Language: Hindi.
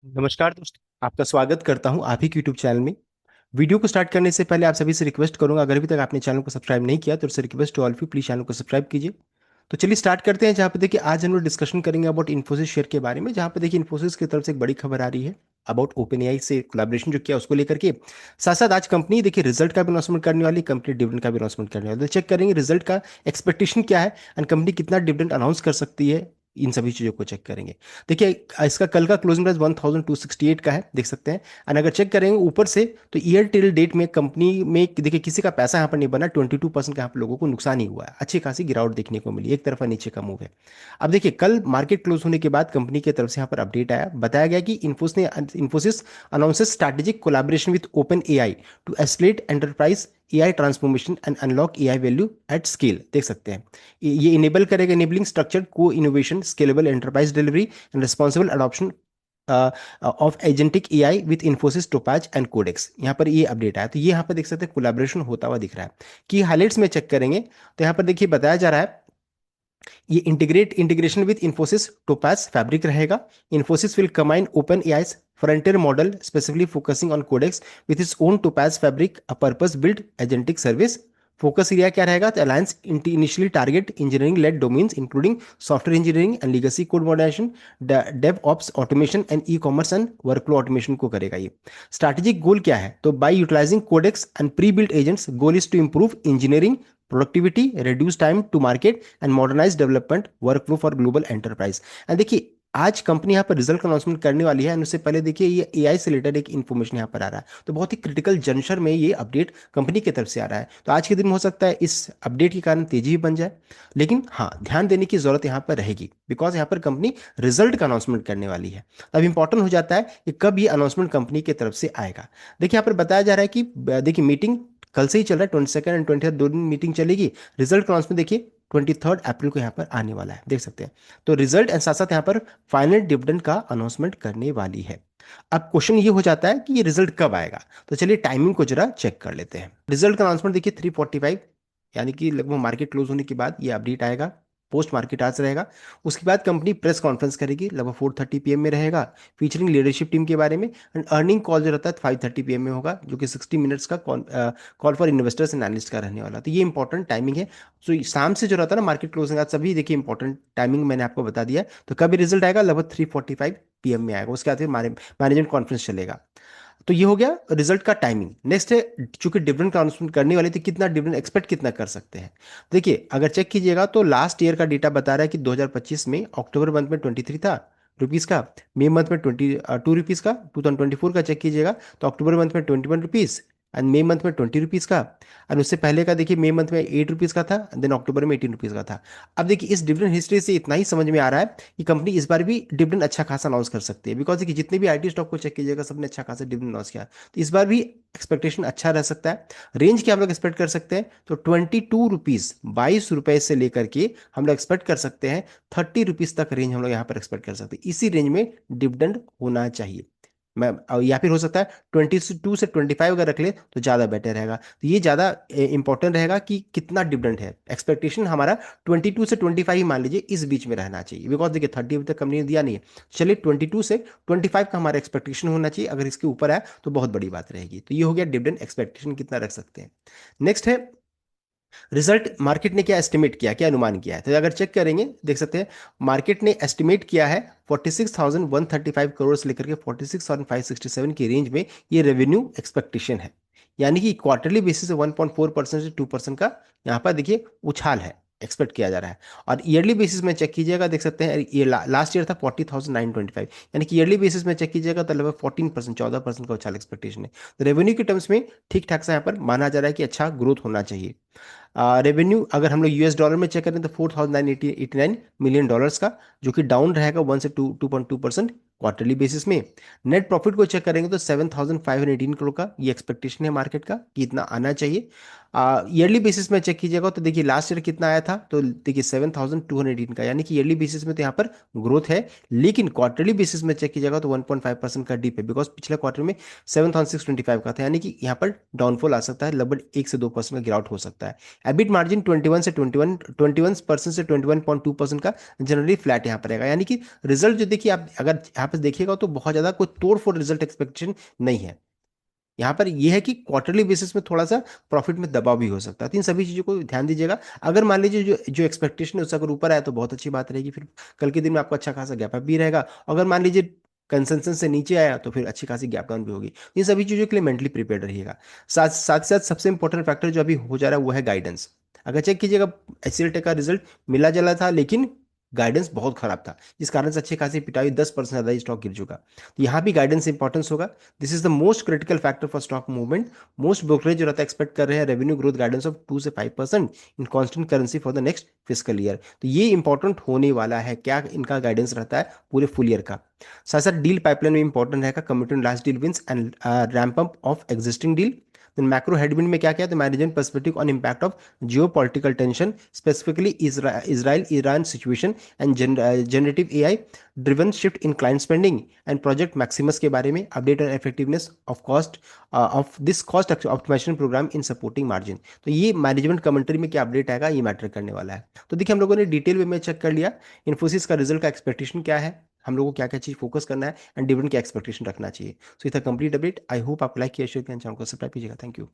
नमस्कार दोस्तों, आपका स्वागत करता हूं आप ही के यूट्यूब चैनल में। वीडियो को स्टार्ट करने से पहले आप सभी से रिक्वेस्ट करूंगा, अगर अभी तक आपने चैनल को सब्सक्राइब नहीं किया तो उससे request to all of you, please channel को सब्सक्राइब कीजिए। तो चलिए स्टार्ट करते हैं। जहाँ पे देखिए आज हम लोग डिस्कशन करेंगे अबाउट इन्फोसिस शेयर के बारे में, जहाँ पे देखिए इन्फोसिस की तरफ से एक बड़ी खबर आ रही है अबाउट ओपन एआई से कोलैबोरेशन जो किया उसको लेकर के। साथ साथ आज कंपनी देखिए रिजल्ट का भी अनाउंसमेंट करने वाली, कंपनी डिविडेंड का भी अनाउंसमेंट करने वाली। तो चेक करेंगे रिजल्ट का एक्सपेक्टेशन क्या है एंड कंपनी कितना डिविडेंड अनाउंस कर सकती है, इन सभी चीज़ों को चेक करेंगे। देखिए इसका कल का क्लोजिंग प्राइस 1268 का है, देख सकते हैं। एंड अगर चेक करेंगे ऊपर से तो ईयर टिल डेट में कंपनी में देखिए किसी का पैसा यहाँ पर नहीं बना, 22% का यहाँ पर लोगों को नुकसान ही हुआ है। अच्छी खासी गिरावट देखने को मिली, एक तरफा नीचे का मूव है। अब देखिए कल मार्केट क्लोज होने के बाद कंपनी की तरफ से यहाँ पर अपडेट आया, बताया गया कि Infosys announces strategic collaboration with OpenAI to escalate enterprise AI transformation and unlock AI value at scale, देख सकते हैं। ये इनेबल करेगा, enabling structured co innovation, scalable enterprise delivery and responsible adoption of agentic AI with Infosys Topaz and Codex. यहाँ पर ये अपडेट आया, तो ये यहाँ पर देख सकते हैं कोलैबोरेशन होता हुआ दिख रहा है। कि हाइलाइट्स में चेक करेंगे तो यहाँ पर देखिए बताया जा रहा है ये integration with Infosys Topaz fabric रहेगा। Infosys will combine OpenAI's frontier model specifically focusing on codex with its own topaz fabric, a purpose built agentic service। Focus area क्या रहेगा? तो alliance initially target engineering led domains including software engineering and legacy code modernisation, DevOps automation and e commerce and workflow automation को करेगा ये। स्ट्रैटेजिक गोल क्या है? तो by utilising Codex and pre built agents, goal is to improve engineering productivity, reduce time to market and modernise development workflow for global enterprise. And देखिए आज कंपनी यहाँ पर रिजल्ट का अनाउंसमेंट करने वाली है एंड उससे पहले देखिए ये एआई से रिलेटेड एक इन्फॉर्मेशन यहाँ पर आ रहा है, तो बहुत ही क्रिटिकल जंक्शन में ये अपडेट कंपनी की तरफ से आ रहा है। तो आज के दिन में हो सकता है इस अपडेट के कारण तेजी भी बन जाए, लेकिन हाँ ध्यान देने की जरूरत यहाँ पर रहेगी बिकॉज यहाँ पर कंपनी रिजल्ट का अनाउंसमेंट करने वाली है। अब इंपॉर्टेंट हो जाता है कि कब ये अनाउंसमेंट कंपनी की तरफ से आएगा। देखिए यहाँ पर बताया जा रहा है कि देखिए मीटिंग कल से ही चल रहा है, 22 एंड 23 दो दिन मीटिंग चलेगी। रिजल्ट का अनाउंसमेंट देखिए 23 अप्रैल को यहाँ पर आने वाला है, देख सकते हैं। तो रिजल्ट एंड साथ साथ यहाँ पर फाइनल डिविडेंड का अनाउंसमेंट करने वाली है। अब क्वेश्चन ये हो जाता है कि ये रिजल्ट कब आएगा, तो चलिए टाइमिंग को जरा चेक कर लेते हैं। रिजल्ट का अनाउंसमेंट देखिए 3:45, यानी कि लगभग मार्केट क्लोज होने के बाद ये अपडेट आएगा। पोस्ट मार्केट आज रहेगा। उसके बाद कंपनी प्रेस कॉन्फ्रेंस करेगी, लगभग 4:30 PM में रहेगा, फीचरिंग लीडरशिप टीम के बारे में। एंड अर्निंग कॉल जो रहता है 5:30 PM में होगा, जो कि 60 मिनट्स का call for investors and analyst का रहने वाला। तो ये इंपॉर्टेंट टाइमिंग है। तो शाम से जो रहता है ना मार्केट क्लोजिंग, आज सभी देखिए इंपॉर्टेंट टाइमिंग मैंने आपको बता दिया है। तो कभी रिजल्ट आएगा? लगभग 3:45 PM में आएगा। उसके बाद फिर मैनेजमेंट कॉन्फ्रेंस चलेगा। तो ये हो गया रिजल्ट का टाइमिंग। नेक्स्ट है, चूंकि डिविडेंड का अनाउंसमेंट करने वाले थे, कितना डिविडेंड एक्सपेक्ट कितना कर सकते हैं। देखिए अगर चेक कीजिएगा तो लास्ट ईयर का डेटा बता रहा है कि 2025 में अक्टूबर मंथ में 23 था रुपीज़ का, मई मंथ में 22 रुपीज़ का। 2024 का चेक कीजिएगा तो अक्टूबर मंथ में 21 रुपीज़ एंड मई मंथ में 20 रुपीज़ का। एंड उससे पहले का देखिए मई मंथ में 8 रुपीज़ का था, देन अक्टूबर में 18 रुपीज़ का था। अब देखिए इस डिविडेंड हिस्ट्री से इतना ही समझ में आ रहा है कि कंपनी इस बार भी डिविडेंड अच्छा खासा अनाउंस कर सकती है, बिकॉज देखिए जितने भी आईटी स्टॉक को चेक कीजिएगा सबने अच्छा खासा डिविडेंड अनाउंस किया। तो इस बार भी एक्सपेक्टेशन अच्छा रह सकता है। रेंज क्या हम लोग एक्सपेक्ट कर सकते हैं? तो 22 रुपीज़, 22 रुपए से लेकर के हम लोग एक्सपेक्ट कर सकते हैं 30 रुपीज़ तक रेंज हम लोग यहाँ पर एक्सपेक्ट कर सकते हैं। इसी रेंज में डिविडेंड होना चाहिए। मैं या फिर हो सकता है 22 से 25 अगर रख ले तो ज़्यादा बेटर रहेगा। तो ये ज़्यादा इंपॉर्टेंट रहेगा कि कितना डिविडेंड है। एक्सपेक्टेशन हमारा 22 से 25 ही मान लीजिए, इस बीच में रहना चाहिए, बिकॉज देखिए 30 अभी तक कंपनी ने दिया नहीं है। चलिए 22 से 25 का हमारा एक्सपेक्टेशन होना चाहिए। अगर इसके ऊपर आए तो बहुत बड़ी बात रहेगी। तो ये हो गया डिविडेंड एक्सपेक्टेशन कितना रख सकते हैं। नेक्स्ट है रिजल्ट। मार्केट ने क्या एस्टिमेट किया, क्या अनुमान किया है? तो अगर चेक करेंगे देख सकते हैं मार्केट ने एस्टिमेट किया है 46,135 करोड़ से लेकर के 46,567 की रेंज में ये रेवेन्यू एक्सपेक्टेशन है। यानी कि क्वार्टरली बेसिस से 1.4% से 2% का यहाँ पर देखिए उछाल है, एक्सपेक्ट किया जा रहा है। और ईयरली बेसिस में चेक कीजिएगा, देख सकते हैं ये लास्ट ईयर था 40,925, यानी कि ईयरली बेसिस में चेक कीजिएगा तो लगभग 14%, 14% का उछाल एक्सपेक्टेशन है। तो रेवेन्यू के टर्म्स में ठीक ठाक सा यहाँ पर माना जा रहा है कि अच्छा ग्रोथ होना चाहिए। रेवेन्यू अगर हम लोग यूएस डॉलर में चेक करें तो 4,989 मिलियन डॉलर्स का, जो कि डाउन रहेगा 1 से 2.2% क्वार्टरली बेसिस में। नेट प्रॉफिट को चेक करेंगे तो 7,518 करोड़ का ये एक्सपेक्टेशन है मार्केट का कि इतना आना चाहिए। ईयरली बेसिस में चेक कीजिएगा तो देखिए लास्ट ईयर कितना आया था, तो देखिए 7,218 का, यानी कि ईयरली बेसिस में तो यहाँ पर ग्रोथ है। लेकिन क्वार्टरली बेसिस में चेक कीजिएगा तो 1.5% का डिप है, बिकॉज पिछले क्वार्टर में 7,625 का था, यानी कि यहाँ पर डाउनफॉल आ सकता है, लगभग 1 से 2% का गिरावट हो सकता है। एबिट मार्जिन 21% से 21.2% का जनरली फ्लैट यहाँ पर रहेगा, यानी कि रिजल्ट जो देखिए आप अगर यहाँ पर देखिएगा तो बहुत ज्यादा कोई तोड़ फोड़ रिजल्ट एक्सपेक्टेशन नहीं है। यहाँ पर यह है कि क्वार्टरली बेसिस में थोड़ा सा प्रॉफिट में दबाव भी हो सकता है, तो इन सभी चीज़ों को ध्यान दीजिएगा। अगर मान लीजिए जो जो एक्सपेक्टेशन है उससे अगर ऊपर आया तो बहुत अच्छी बात रहेगी, फिर कल के दिन में आपको अच्छा खासा गैप अप भी रहेगा। अगर मान लीजिए कंसेंसस से नीचे आया तो फिर अच्छी खासी गैप डाउन भी होगी। इन सभी चीज़ों के लिए मेंटली प्रिपेयर्ड रहिएगा। साथ साथ साथ सबसे इंपॉर्टेंट फैक्टर जो अभी हो जा रहा है वो है गाइडेंस। अगर चेक कीजिएगा, एचसीएल टेक का रिजल्ट मिला जुला था, लेकिन गाइडेंस बहुत खराब था, जिस कारण से अच्छी खासी पिटाई, 10% ज़्यादा स्टॉक गिर चुका। तो यहाँ भी गाइडेंस इंपॉर्टेंस होगा। This is the most critical factor for stock movement. Most brokerage जो रहता है एक्सपेक्ट कर रहे हैं रेवेन्यू ग्रोथ गाइडेंस ऑफ 2 से 5% in constant currency for the next physical year. तो ये इंपॉर्टेंट होने वाला है, क्या इनका गाइडेंस रहता है पूरे फुल ईयर का। साथ साथ डील पाइपलाइन में इंपॉर्टेंट रहेगा, committed last deal wins and ramp up of existing deal. Then macro headwind में क्या क्या है, तो management perspective on impact of geo political tension, specifically Israel Iran situation and generative AI driven shift in client spending and project Maximus के बारे में, update on effectiveness of cost of this cost optimisation programme in supporting margin. तो ये मैनेजमेंट कमेंट्री में क्या अपडेट आएगा, ये मैटर करने वाला है। तो देखिए हम लोगों ने डिटेल वे में चेक कर लिया इन्फोसिस का रिजल्ट का एक्सपेक्टेशन क्या है, हम लोगों को क्या क्या चीज फोकस करना है, एंड डिविडेंड क्या एक्सपेक्टेशन रखना चाहिए। सो इतना कंप्लीट अपडेट, आई होप आप लाइक किया, शेयर किया, चैनल को सब्सक्राइब कीजिएगा। Thank you.